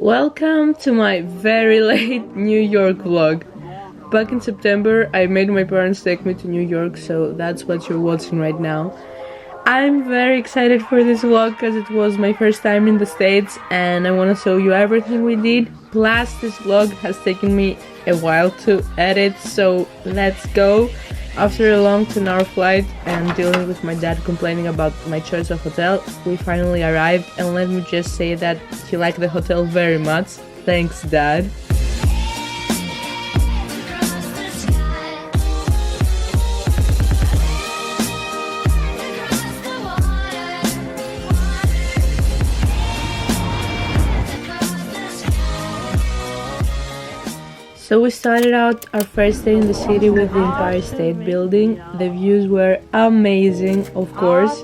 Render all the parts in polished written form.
Welcome to my very late New York vlog. Back in September, I made my parents take me to New York, so that's what you're watching right now. I'm very excited for this vlog because it was my first time in the States and I want to show you everything we did. Plus, this vlog has taken me a while to edit, so let's go. After a long 10-hour flight and dealing with my dad complaining about my choice of hotel, we finally arrived, and let me just say that he liked the hotel very much. Thanks, Dad. So we started out our first day in the city with the Empire State Building. The views were amazing, of course.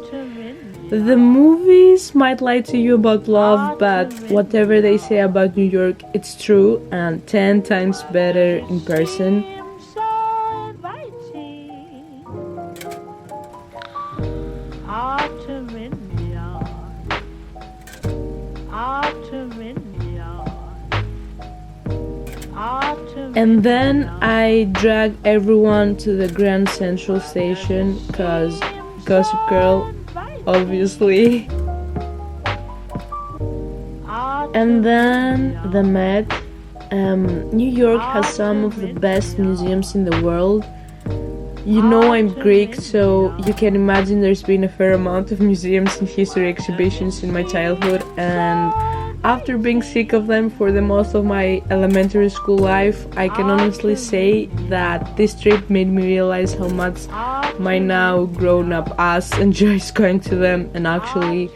The movies might lie to you about love, but whatever they say about New York, it's true and 10 times better in person. And then I dragged everyone to the Grand Central Station, cause Gossip Girl, obviously. And then the Met. New York has some of the best museums in the world. You know I'm Greek, so you can imagine there's been a fair amount of museums and history exhibitions in my childhood, and after being sick of them for the most of my elementary school life, I can honestly say that this trip made me realize how much my now grown-up ass enjoys going to them and actually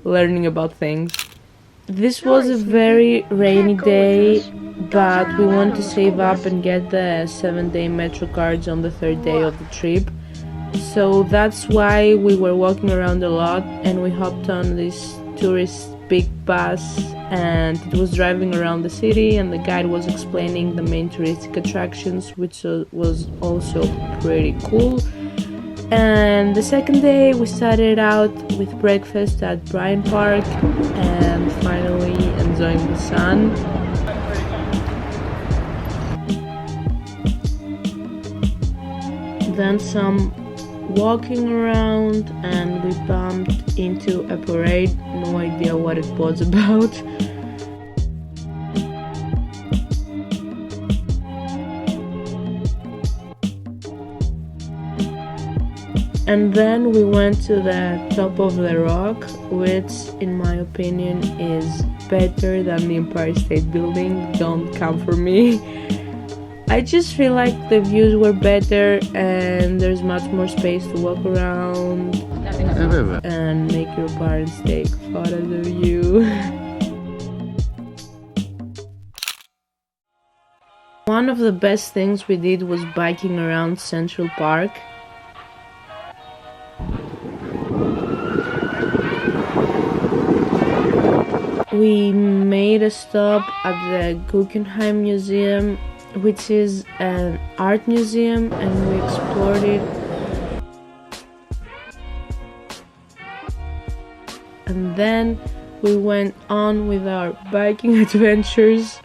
learning about things. This was a very rainy day, but we wanted to save up and get the 7-day metro cards on the 3rd day of the trip. So that's why we were walking around a lot, and we hopped on this tourist big bus and it was driving around the city, and the guide was explaining the main touristic attractions, which was also pretty cool. And the second day we started out with breakfast at Bryant Park and finally enjoying the sun. Then some walking around and we bumped into a parade, no idea what it was about. And then we went to the top of the rock, which in my opinion is better than the Empire State Building. Don't come for me. I just feel like the views were better and there's much more space to walk around and make your parents take photos of you. One of the best things we did was biking around Central Park. We made a stop at the Guggenheim Museum, which is an art museum, and we explored it. And then we went on with our biking adventures.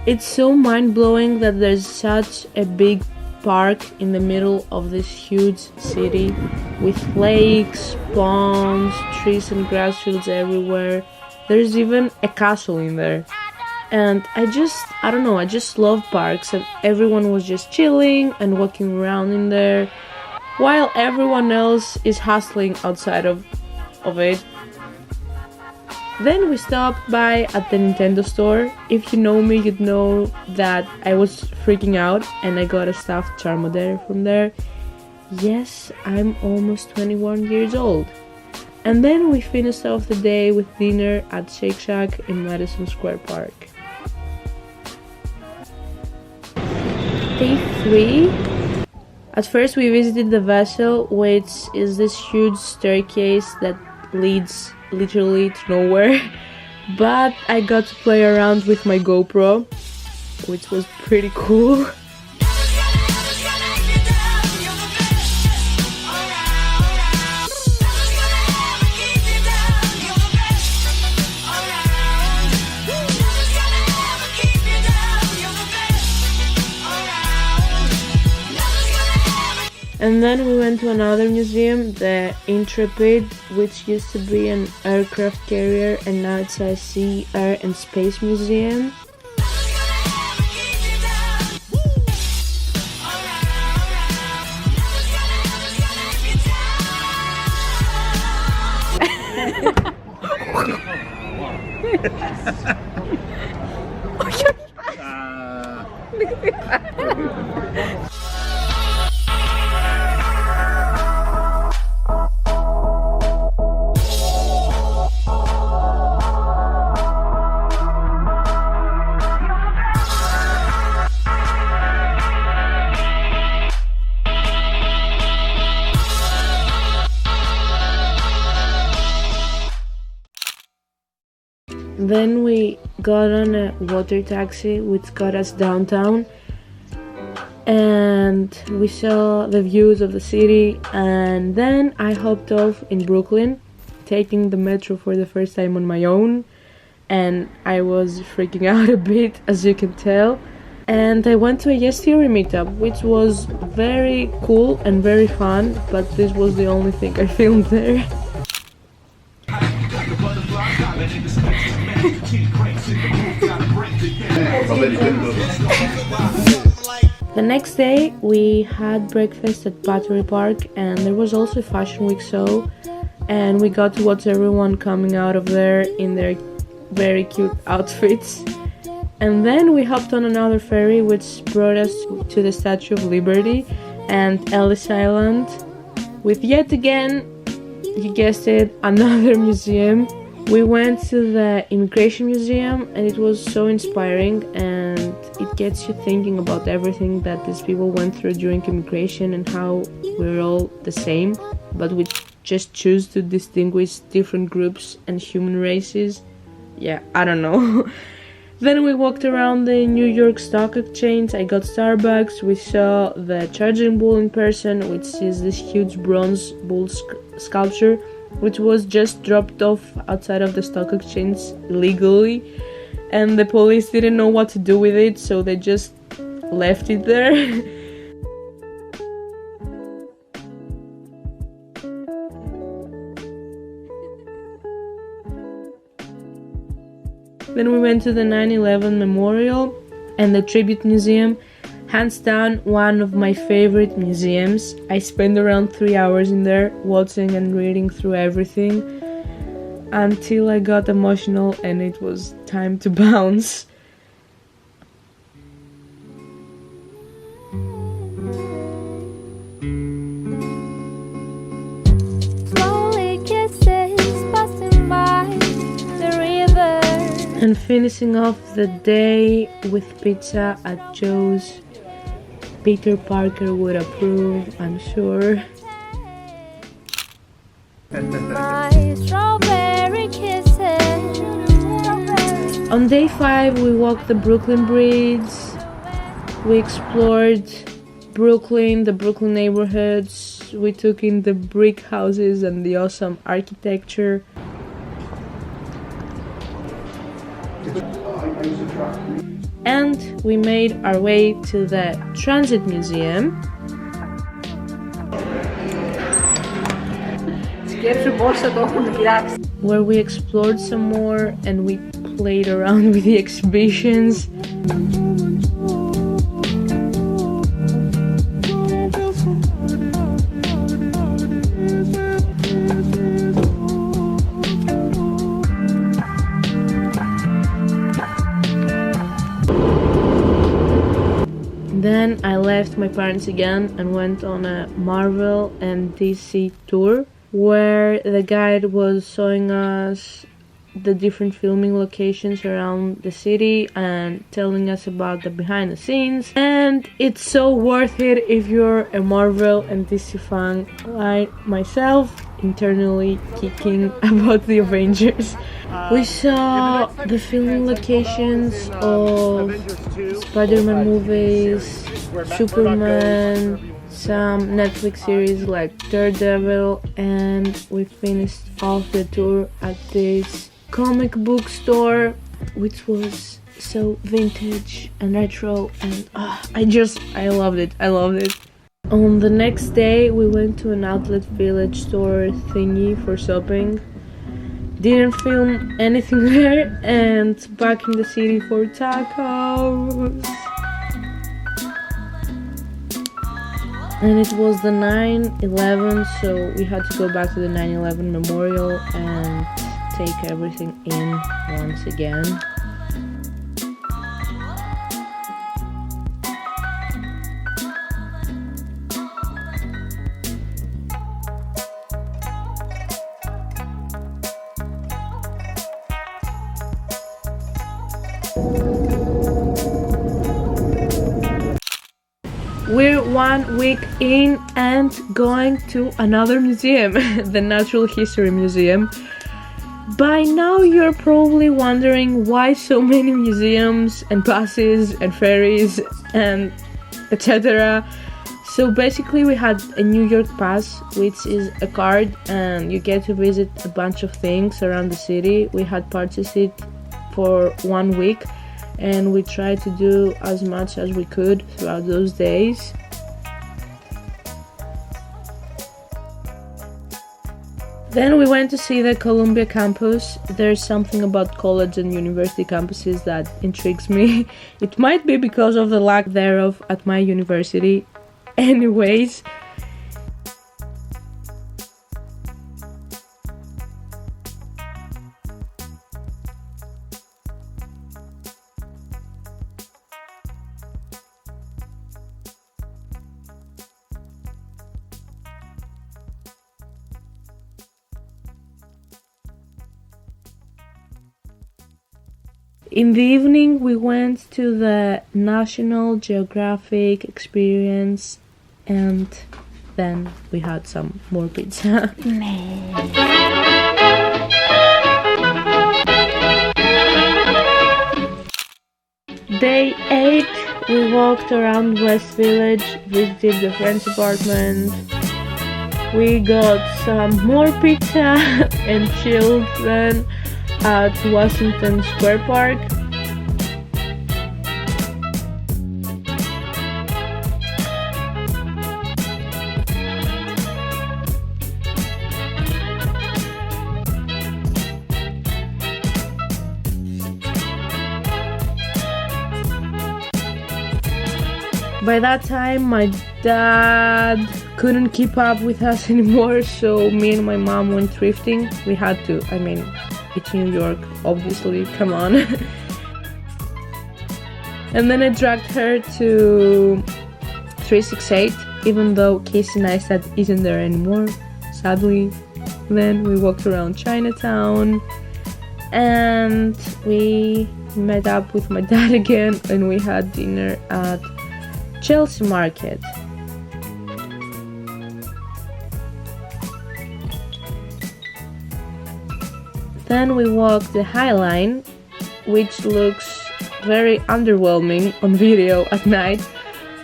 It's so mind-blowing that there's such a big park in the middle of this huge city with lakes, ponds, trees and grass fields everywhere. There's even a castle in there. And I don't know, I just love parks, and everyone was just chilling and walking around in there while everyone else is hustling outside of it. Then we stopped by at the Nintendo store. If you know me, you'd know that I was freaking out and I got a stuffed Charmander from there. Yes, I'm almost 21 years old. And then we finished off the day with dinner at Shake Shack in Madison Square Park. Day 3. At first we visited the Vessel, which is this huge staircase that leads literally to nowhere. But I got to play around with my GoPro, which was pretty cool. And then we went to another museum, the Intrepid, which used to be an aircraft carrier and now it's a sea, air and space museum. Then we got on a water taxi which got us downtown and we saw the views of the city, and then I hopped off in Brooklyn, taking the metro for the first time on my own, and I was freaking out a bit, as you can tell. And I went to a Yes Theory meetup, which was very cool and very fun, but this was the only thing I filmed there. The next day we had breakfast at Battery Park, and there was also a Fashion Week show, and we got to watch everyone coming out of there in their very cute outfits. And then we hopped on another ferry which brought us to the Statue of Liberty and Ellis Island, with yet again, you guessed it, another museum. We went to the Immigration Museum and it was so inspiring, and it gets you thinking about everything that these people went through during immigration and how we're all the same, but we just choose to distinguish different groups and human races. Yeah, I don't know. Then we walked around the New York Stock Exchange, I got Starbucks, we saw the Charging Bull in person, which is this huge bronze bull sculpture, which was just dropped off outside of the stock exchange illegally, and the police didn't know what to do with it, so they just left it there. Then we went to the 9/11 Memorial and the Tribute Museum. Hands down, one of my favorite museums. I spent around 3 hours in there watching and reading through everything until I got emotional and it was time to bounce. And finishing off the day with pizza at Joe's. Peter Parker would approve, I'm sure. My strawberry kisses. On day 5 we walked the Brooklyn Bridge. We explored Brooklyn, the Brooklyn neighborhoods. We took in the brick houses and the awesome architecture. And we made our way to the Transit Museum, where we explored some more and we played around with the exhibitions. Then I left my parents again and went on a Marvel and DC tour, where the guide was showing us the different filming locations around the city and telling us about the behind the scenes. And it's so worth it if you're a Marvel and DC fan like myself, internally kicking about the Avengers. We saw the filming locations of Spider-Man movies, Superman, some Netflix series like Daredevil, and we finished off the tour at this comic book store, which was so vintage and retro, and I loved it. On the next day, we went to an outlet village store thingy for shopping. Didn't film anything there, and back in the city for tacos. And it was the 9/11, so we had to go back to the 9/11 memorial and take everything in once again. We're 1 week in and going to another museum, the Natural History Museum. By now you're probably wondering why so many museums and buses and ferries and etc. So basically we had a New York pass, which is a card and you get to visit a bunch of things around the city. We had purchased it for 1 week and we tried to do as much as we could throughout those days. Then we went to see the Columbia campus. There's something about college and university campuses that intrigues me. It might be because of the lack thereof at my university. Anyways, in the evening we went to the National Geographic experience and then we had some more pizza. Day 8, we walked around West Village, visited the friend's apartment. We got some more pizza and chilled then at Washington Square Park. By that time my dad couldn't keep up with us anymore, so me and my mom went thrifting. We had to, it's New York, obviously, come on. And then I dragged her to 368, even though Casey Neistat isn't there anymore, sadly. Then we walked around Chinatown and we met up with my dad again and we had dinner at Chelsea Market. Then we walked the High Line, which looks very underwhelming on video at night,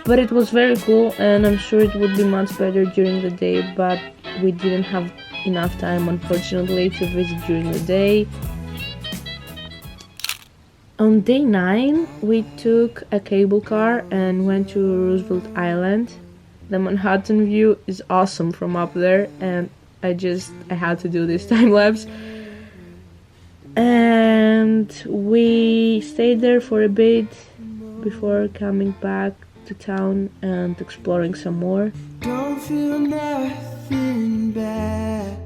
but it was very cool and I'm sure it would be much better during the day, but we didn't have enough time unfortunately to visit during the day. On day 9, we took a cable car and went to Roosevelt Island. The Manhattan view is awesome from up there and I had to do this time lapse. And we stayed there for a bit before coming back to town and exploring some more. Don't feel nothing bad.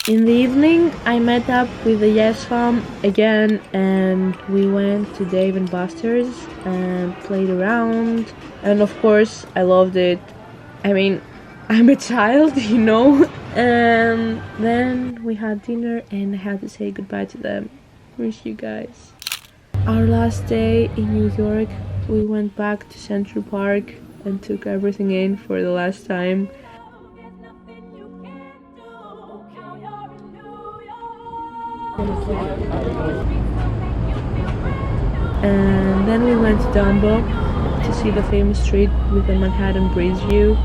In the evening, I met up with the Yes Fam again and we went to Dave & Buster's and played around. And of course, I loved it. I'm a child, you know. And then we had dinner and I had to say goodbye to them. Miss you guys. Our last day in New York, we went back to Central Park and took everything in for the last time. And then we went to Dumbo to see the famous street with the Manhattan Bridge view.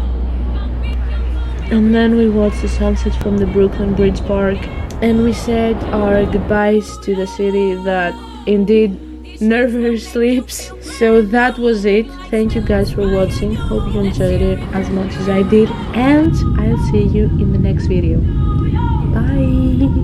And then we watched the sunset from the Brooklyn Bridge Park, and we said our goodbyes to the city that indeed never sleeps. So that was it. Thank you guys for watching. Hope you enjoyed it as much as I did, and I'll see you in the next video. Bye.